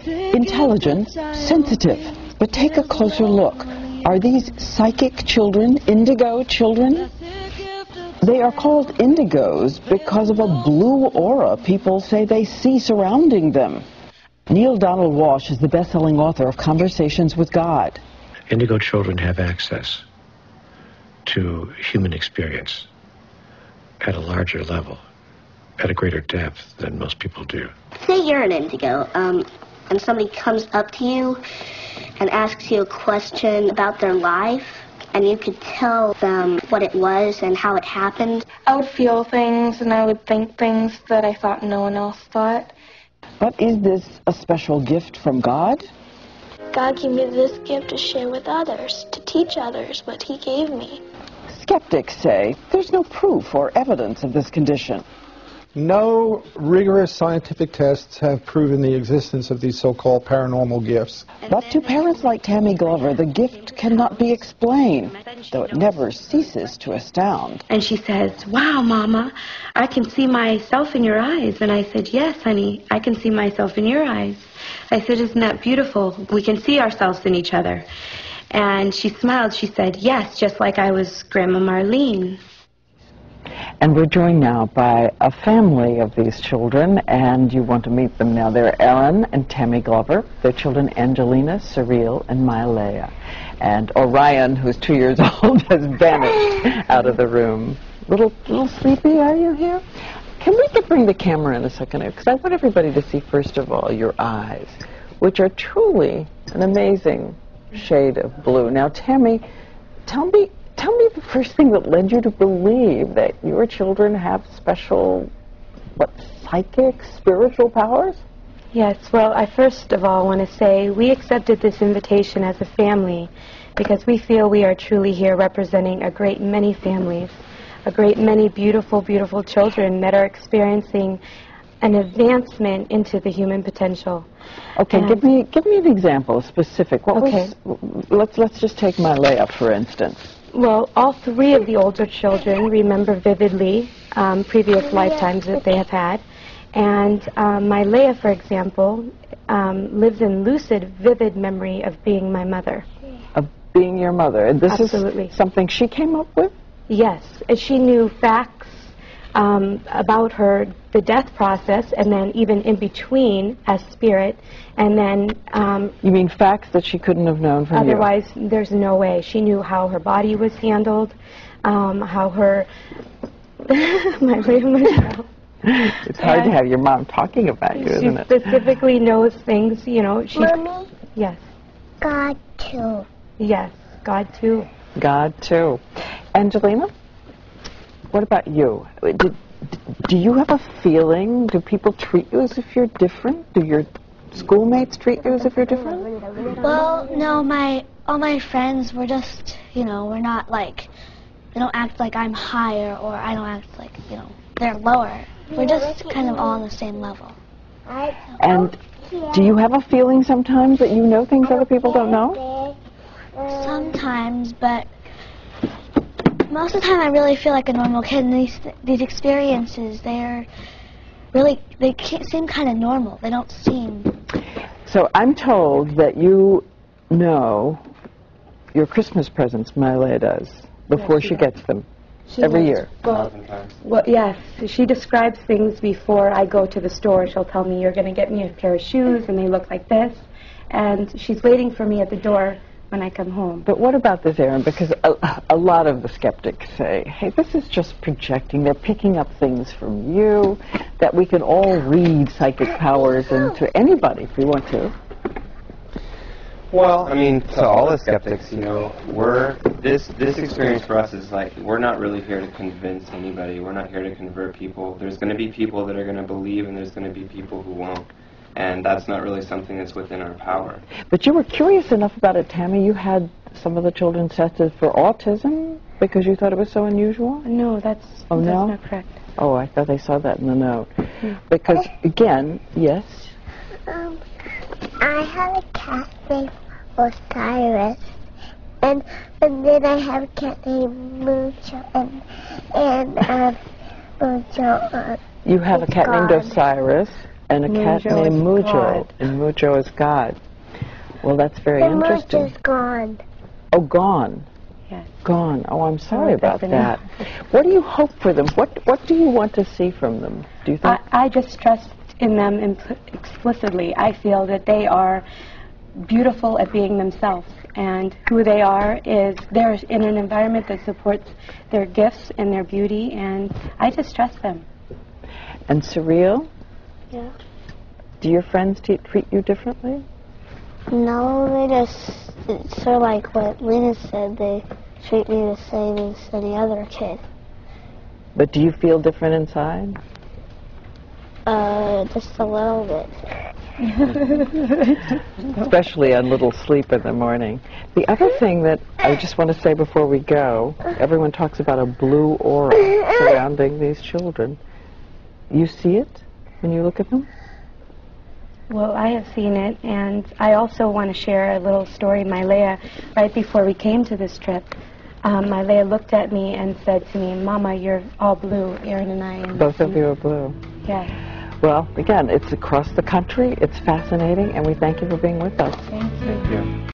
Intelligent, sensitive. But take a closer look. Are these psychic children, indigo children? They are called indigos because of a blue aura people say they see surrounding them. Neil Donald Walsh is the best-selling author of Conversations with God. Indigo children have access to human experience at a larger level, at a greater depth than most people do. Say you're an indigo, and somebody comes up to you and asks you a question about their life, and you could tell them what it was and how it happened. I would feel things and I would think things that I thought no one else thought. But is this a special gift from God? God gave me this gift to share with others, to teach others what He gave me. Skeptics say there's no proof or evidence of this condition. No rigorous scientific tests have proven the existence of these so-called paranormal gifts. But to parents like Tammy Glover, the gift cannot be explained, though it never ceases to astound. And she says, "Wow, Mama, I can see myself in your eyes." And I said, "Yes, honey, I can see myself in your eyes." I said, "Isn't that beautiful? We can see ourselves in each other." And she smiled. She said, "Yes, just like I was Grandma Marlene." And we're joined now by a family of these children, and you want to meet them now. They're Aaron and Tammy Glover. Their children, Angelina, Cyril, and Mylea. And Orion, who's 2 years old, has vanished out of the room. Little sleepy, are you here? Can we bring the camera in a second? Because I want everybody to see, first of all, your eyes, which are truly an amazing shade of blue. Now, Tammy, tell me the first thing that led you to believe that your children have special, psychic, spiritual powers? Yes, well, I first of all want to say we accepted this invitation as a family because we feel we are truly here representing a great many families, a great many beautiful, beautiful children that are experiencing an advancement into the human potential. Okay, give me an example, specific. Let's just take Mylea, for instance. Well, all three of the older children remember vividly previous lifetimes that they have had. And Mylea, for example, lives in lucid, vivid memory of being my mother. Of being your mother. And this Absolutely. Is something she came up with? Yes. She knew facts about the death process, and then even in between as spirit, and then... you mean facts that she couldn't have known from otherwise, there's no way. She knew how her body was handled, how her... It's hard to have your mom talking about you, isn't it? She specifically knows things, you know. Mommy? Yes. God, too. Yes, God, too. God, too. Angelina, what about you? Do you have a feeling? Do people treat you as if you're different? Do your schoolmates treat you as if you're different? Well, no, all my friends were just, we're not like, they don't act like I'm higher, or I don't act like, they're lower. We're just kind of all on the same level. And do you have a feeling sometimes that you know things other people don't know? Sometimes, but most of the time I really feel like a normal kid, and these experiences, they seem kind of normal. They don't seem... So I'm told that you know your Christmas presents, Mylea does, before she gets them. Every year. Well, yes. She describes things before I go to the store. She'll tell me, "You're going to get me a pair of shoes, and they look like this." And she's waiting for me at the door when I come home. But what about this, Aaron? Because a lot of the skeptics say, hey, this is just projecting. They're picking up things from you, that we can all read psychic powers into anybody if we want to. Well, I mean, to all the skeptics, this experience for us is like, we're not really here to convince anybody. We're not here to convert people. There's going to be people that are going to believe, and there's going to be people who won't. And that's not really something that's within our power. But you were curious enough about it, Tammy. You had some of the children tested for autism because you thought it was so unusual? No, that's not correct. Oh, I thought I saw that in the note. Because, again, yes? I have a cat named Osiris, and then I have a cat named Mucho, and Mucho. You have a cat named Osiris, And a cat Mujo named is Mujo. God. And Mujo is God. Well, that's very The interesting. Mujo's gone. Oh, gone. Yes. Gone. Oh, I'm sorry about Bethany. that. What do you hope for them? What do you want to see from them? Do you think? I just trust in them explicitly. I feel that they are beautiful at being themselves, and who they are is they're in an environment that supports their gifts and their beauty, and I just trust them. And surreal? Yeah. Do your friends treat you differently? No, it's sort of like what Lena said. They treat me the same as any other kid. But do you feel different inside? Just a little bit. Especially on little sleep in the morning. The other thing that I just want to say before we go, everyone talks about a blue aura surrounding these children. You see it when you look at them? Well, I have seen it, and I also want to share a little story. Mylea, right before we came to this trip, Mylea looked at me and said to me, "Mama, you're all blue." Aaron and I. And Both of you are blue. Yes. Well, again, it's across the country. It's fascinating, and we thank you for being with us. Thank you.